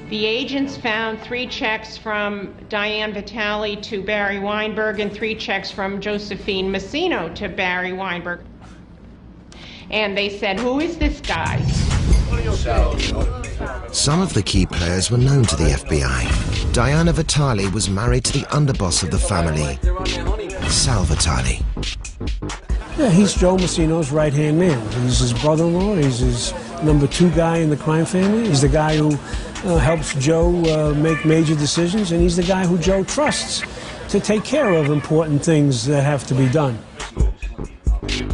The agents found 3 checks from Diane Vitale to Barry Weinberg and 3 checks from Josephine Massino to Barry Weinberg. And they said, "Who is this guy?" Some of the key players were known to the FBI. Diana Vitale was married to the underboss of the family, Sal Vitale. Yeah, he's Joe Massino's right-hand man. He's his brother-in-law. He's his number 2 guy in the crime family. He's the guy who helps Joe make major decisions, and he's the guy who Joe trusts to take care of important things that have to be done.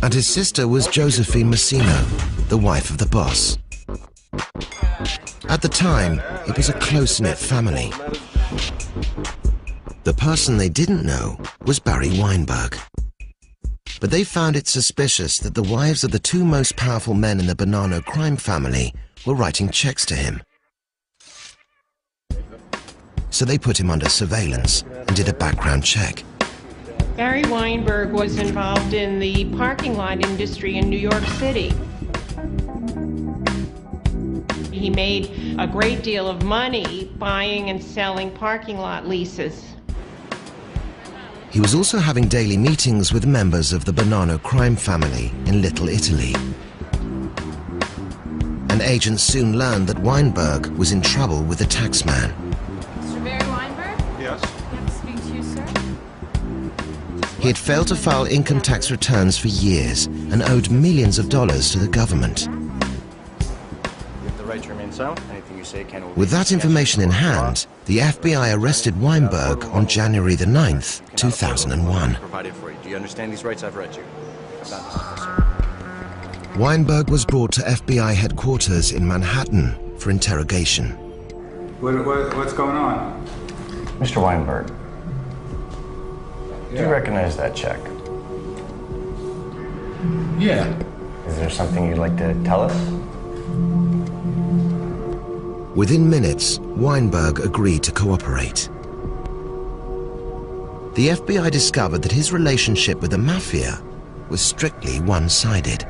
And his sister was Josephine Massino, the wife of the boss. At the time, it was a close-knit family. The person they didn't know was Barry Weinberg. But they found it suspicious that the wives of the 2 most powerful men in the Bonanno crime family were writing checks to him. So they put him under surveillance and did a background check. Barry Weinberg was involved in the parking lot industry in New York City. He made a great deal of money buying and selling parking lot leases. He was also having daily meetings with members of the Bonanno crime family in Little Italy. And agents soon learned that Weinberg was in trouble with the taxman. Mr. Barry Weinberg? Yes? Can I speak to you, sir? He had failed to file income tax returns for years and owed millions of dollars to the government. With that information in hand, the FBI arrested Weinberg on January the 9th, 2001. Weinberg was brought to FBI headquarters in Manhattan for interrogation. What's going on? Mr. Weinberg, do you recognize that check? Yeah. Is there something you'd like to tell us? Within minutes, Weinberg agreed to cooperate. The FBI discovered that his relationship with the mafia was strictly one-sided.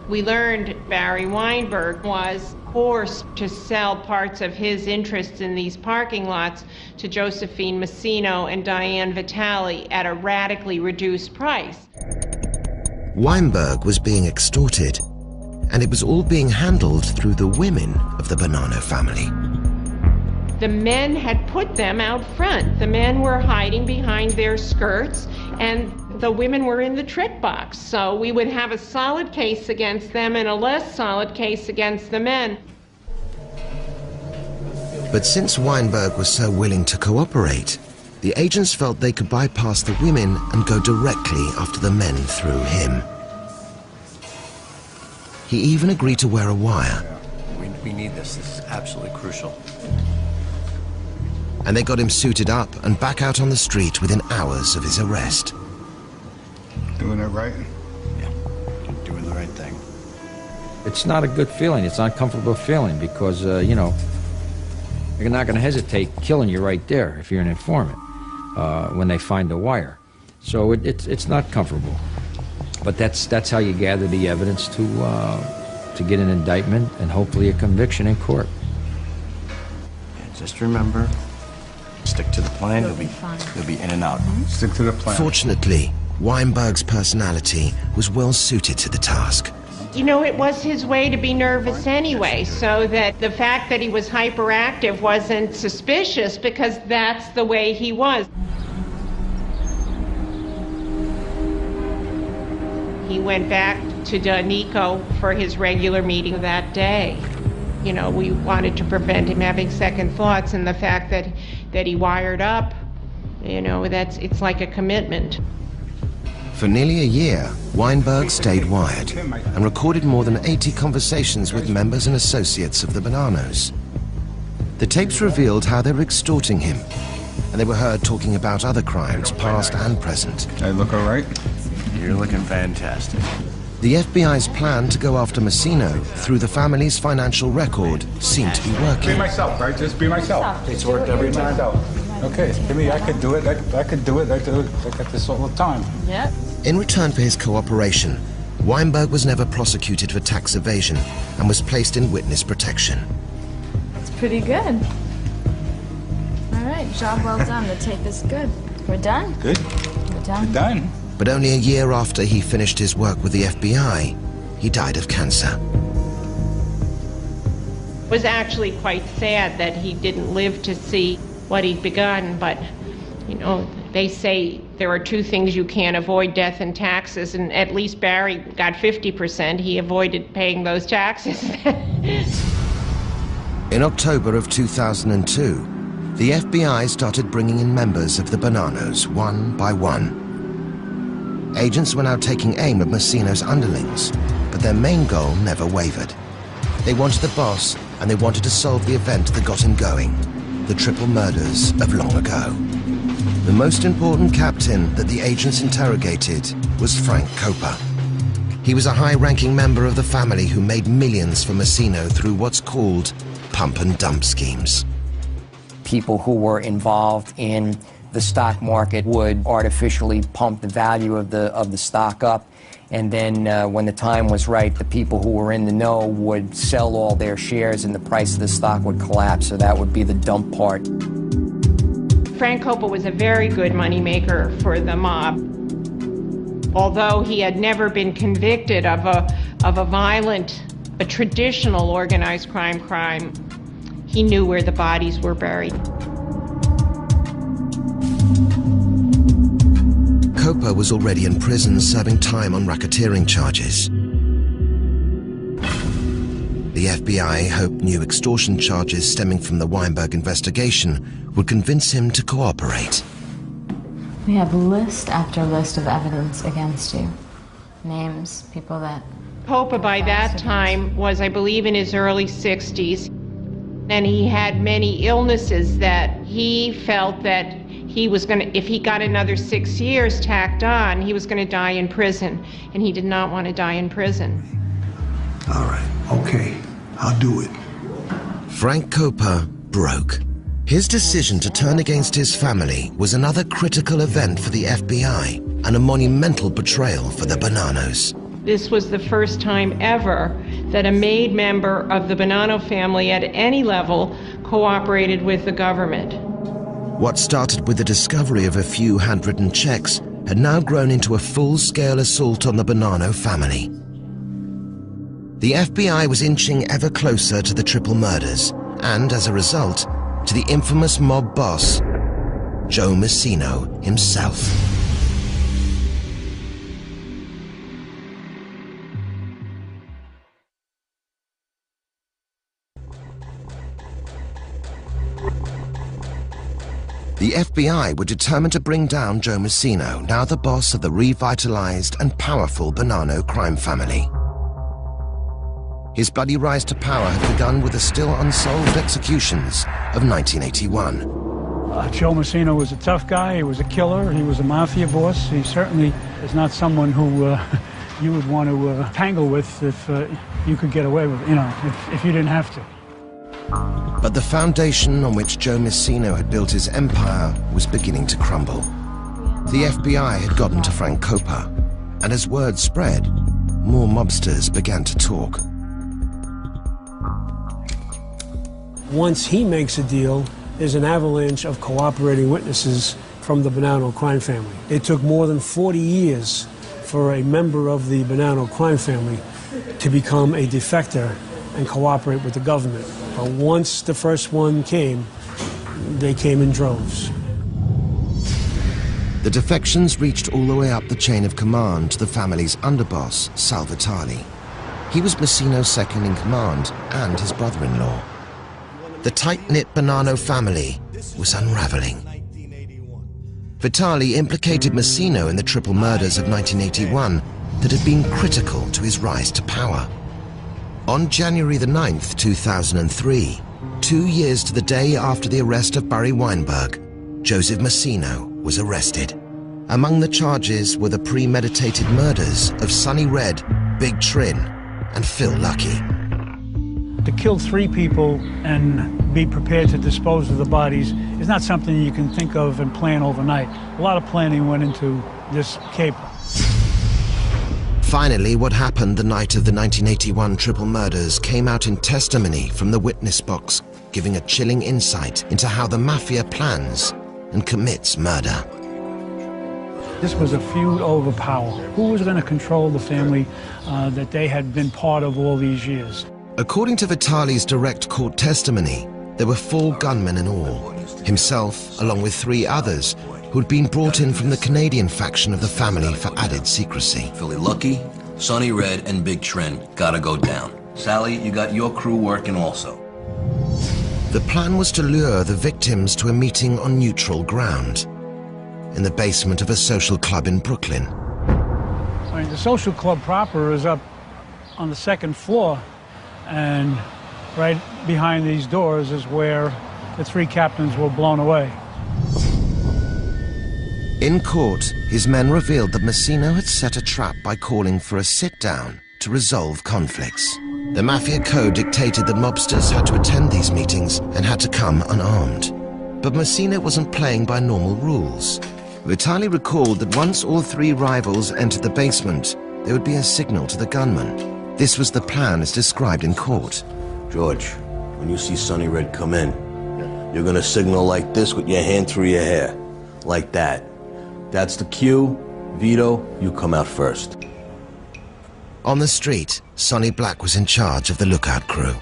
We learned Barry Weinberg was forced to sell parts of his interests in these parking lots to Josephine Massino and Diane Vitale at a radically reduced price. Weinberg was being extorted, and it was all being handled through the women of the Bonanno family. The men had put them out front. The men were hiding behind their skirts, and the women were in the trick box. So we would have a solid case against them and a less solid case against the men. But since Weinberg was so willing to cooperate, the agents felt they could bypass the women and go directly after the men through him. He even agreed to wear a wire. We need this. This is absolutely crucial. And they got him suited up and back out on the street within hours of his arrest. Doing it right? Yeah, you're doing the right thing. It's not a good feeling. It's an uncomfortable feeling because, you know, they're not going to hesitate killing you right there if you're an informant when they find the wire. So it's not comfortable. But that's how you gather the evidence to get an indictment and hopefully a conviction in court. Yeah, just remember, stick to the plan. You'll be in and out. Stick to the plan. Fortunately, Weinberg's personality was well suited to the task. You know, it was his way to be nervous anyway, so that the fact that he was hyperactive wasn't suspicious because that's the way he was. He went back to Nico for his regular meeting that day. You know, we wanted to prevent him having second thoughts, and the fact that he wired up, you know, it's like a commitment. For nearly a year, Weinberg stayed wired and recorded more than 80 conversations with members and associates of the Bonannos. The tapes revealed how they were extorting him, and they were heard talking about other crimes, past and present. I look all right? You're looking fantastic. The FBI's plan to go after Massino through the family's financial record seemed to be working. Be myself, right? Just be myself. It's worked every time. Okay, give me, I could do it. I could do it. I got this all the time. Yep. In return for his cooperation, Weinberg was never prosecuted for tax evasion and was placed in witness protection. pretty good. All right, job well done. The tape is good. We're done. Good. We're done. We're done. But only a year after he finished his work with the FBI, he died of cancer. It was actually quite sad that he didn't live to see what he'd begun, but, you know, they say there are two things you can't avoid, death and taxes, and at least Barry got 50%. He avoided paying those taxes. In October of 2002, the FBI started bringing in members of the Bonannos one by one. Agents were now taking aim at Massino's underlings, but their main goal never wavered. They wanted the boss, and they wanted to solve the event that got him going, the triple murders of long ago. The most important captain that the agents interrogated was Frank Copa. He was a high-ranking member of the family who made millions for Massino through what's called pump and dump schemes. People who were involved in the stock market would artificially pump the value of the stock up, and then when the time was right, the people who were in the know would sell all their shares and the price of the stock would collapse. So that would be the dump part. Frank Copa was a very good moneymaker for the mob. Although he had never been convicted of a violent, a traditional organized crime, he knew where the bodies were buried. Copa was already in prison serving time on racketeering charges. The FBI hoped new extortion charges stemming from the Weinberg investigation would convince him to cooperate. We have list after list of evidence against you. Names, people that... Copa by that time was, I believe, in his early 60s, and he had many illnesses that he felt that he was going to, if he got another 6 years tacked on, he was going to die in prison, and he did not want to die in prison. All right, okay, I'll do it. Frank Copa broke. His decision to turn against his family was another critical event for the FBI and a monumental betrayal for the Bonannos. This was the first time ever that a made member of the Bonanno family at any level cooperated with the government. What started with the discovery of a few handwritten checks had now grown into a full-scale assault on the Bonanno family. The FBI was inching ever closer to the triple murders and, as a result, to the infamous mob boss, Joe Massino himself. The FBI were determined to bring down Joe Massino, now the boss of the revitalized and powerful Bonanno crime family. His bloody rise to power had begun with the still unsolved executions of 1981. Joe Massino was a tough guy. He was a killer. He was a mafia boss. He certainly is not someone who you would want to tangle with if you could get away with it, you know, if you didn't have to. But the foundation on which Joe Massino had built his empire was beginning to crumble. The FBI had gotten to Frank Copa, and as word spread, more mobsters began to talk. Once he makes a deal, there's an avalanche of cooperating witnesses from the Bonanno crime family. It took more than 40 years for a member of the Bonanno crime family to become a defector and cooperate with the government. But once the first one came, they came in droves. The defections reached all the way up the chain of command to the family's underboss, Sal Vitali. He was Massino's second in command and his brother-in-law. The tight-knit Bonanno family was unraveling. Vitali implicated Massino in the triple murders of 1981 that had been critical to his rise to power. On January the 9th, 2003, 2 years to the day after the arrest of Barry Weinberg, Joseph Massino was arrested. Among the charges were the premeditated murders of Sonny Red, Big Trin, and Phil Lucky. To kill 3 people and be prepared to dispose of the bodies is not something you can think of and plan overnight. A lot of planning went into this caper. Finally, what happened the night of the 1981 triple murders came out in testimony from the witness box. giving a chilling insight into how the mafia plans and commits murder. This was a feud over power. Who was going to control the family that they had been part of all these years? According to Vitali's direct court testimony, there were 4 gunmen in all, himself along with 3 others who had been brought in from the Canadian faction of the family for added secrecy. Philly Lucky, Sonny Red, and Big Trin gotta go down. Sally, you got your crew working also. The plan was to lure the victims to a meeting on neutral ground, in the basement of a social club in Brooklyn. I mean, the social club proper is up on the 2nd floor, and right behind these doors is where the 3 captains were blown away. In court, his men revealed that Massino had set a trap by calling for a sit-down to resolve conflicts. The Mafia Code dictated that mobsters had to attend these meetings and had to come unarmed. But Massino wasn't playing by normal rules. Vitali recalled that once all 3 rivals entered the basement, there would be a signal to the gunman. This was the plan as described in court. George, when you see Sonny Red come in, you're gonna signal like this with your hand through your hair. Like that. That's the cue. Vito, you come out first. On the street, Sonny Black was in charge of the lookout crew.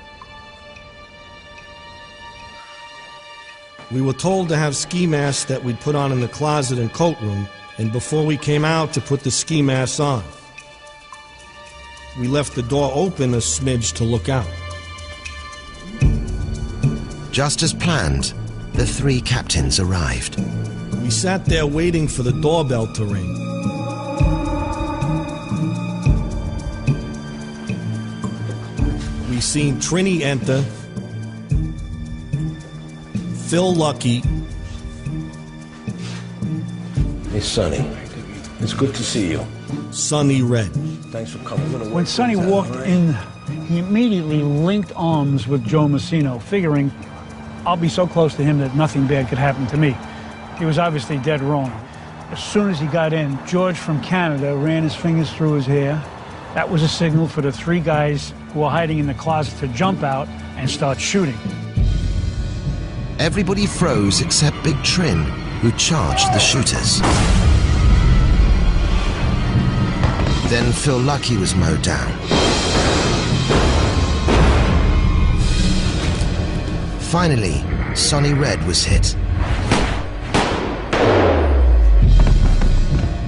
We were told to have ski masks that we'd put on in the closet and coat room, and before we came out to put the ski masks on. We left the door open a smidge to look out. Just as planned, the 3 captains arrived. We sat there waiting for the doorbell to ring. We seen Trini enter, Phil Lucky. Hey, Sonny. It's good to see you. Sonny Red. Thanks for coming. When Sonny walked in, he immediately linked arms with Joe Massino, figuring I'll be so close to him that nothing bad could happen to me. He was obviously dead wrong. As soon as he got in, George from Canada ran his fingers through his hair. That was a signal for the 3 guys who were hiding in the closet to jump out and start shooting. Everybody froze except Big Trin, who charged the shooters. Then Phil Lucky was mowed down. Finally, Sonny Red was hit.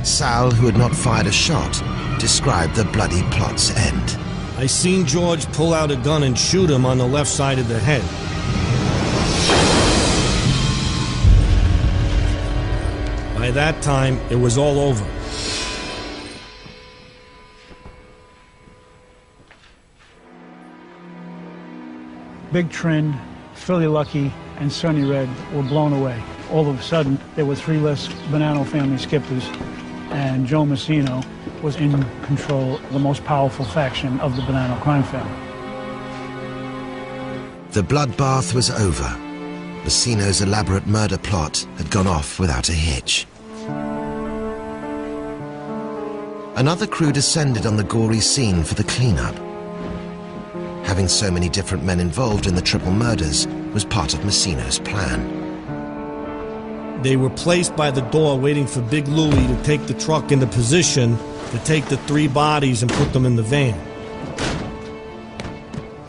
Sal, who had not fired a shot, described the bloody plot's end. I seen George pull out a gun and shoot him on the left side of the head. By that time, it was all over. Big Trin, Philly Lucky, and Sonny Red were blown away. All of a sudden, there were 3 less Bonanno family skippers, and Joe Massino was in control of the most powerful faction of the Bonanno crime family. The bloodbath was over. Massino's elaborate murder plot had gone off without a hitch. Another crew descended on the gory scene for the cleanup. Having so many different men involved in the triple murders was part of Massino's plan. They were placed by the door waiting for Big Louie to take the truck into position to take the 3 bodies and put them in the van.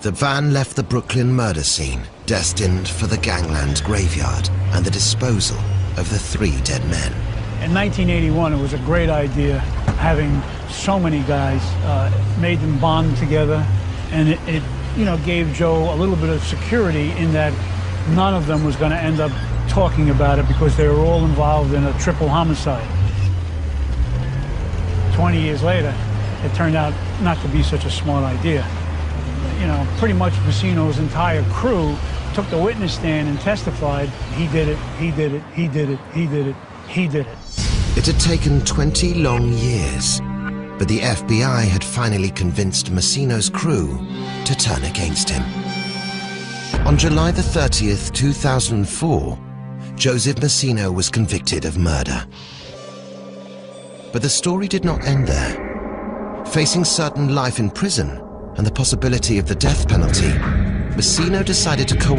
The van left the Brooklyn murder scene, destined for the gangland graveyard and the disposal of the 3 dead men. In 1981, it was a great idea having so many guys, made them bond together, and it gave Joe a little bit of security in that none of them was going to end up talking about it because they were all involved in a triple homicide. 20 years later, it turned out not to be such a smart idea. Pretty much Massino's entire crew took the witness stand and testified, he did it, he did it, he did it, he did it, he did it. It had taken 20 long years, but the FBI had finally convinced Massino's crew to turn against him. On July the 30th, 2004, Joseph Massino was convicted of murder. But the story did not end there. Facing certain life in prison and the possibility of the death penalty, Massino decided to cooperate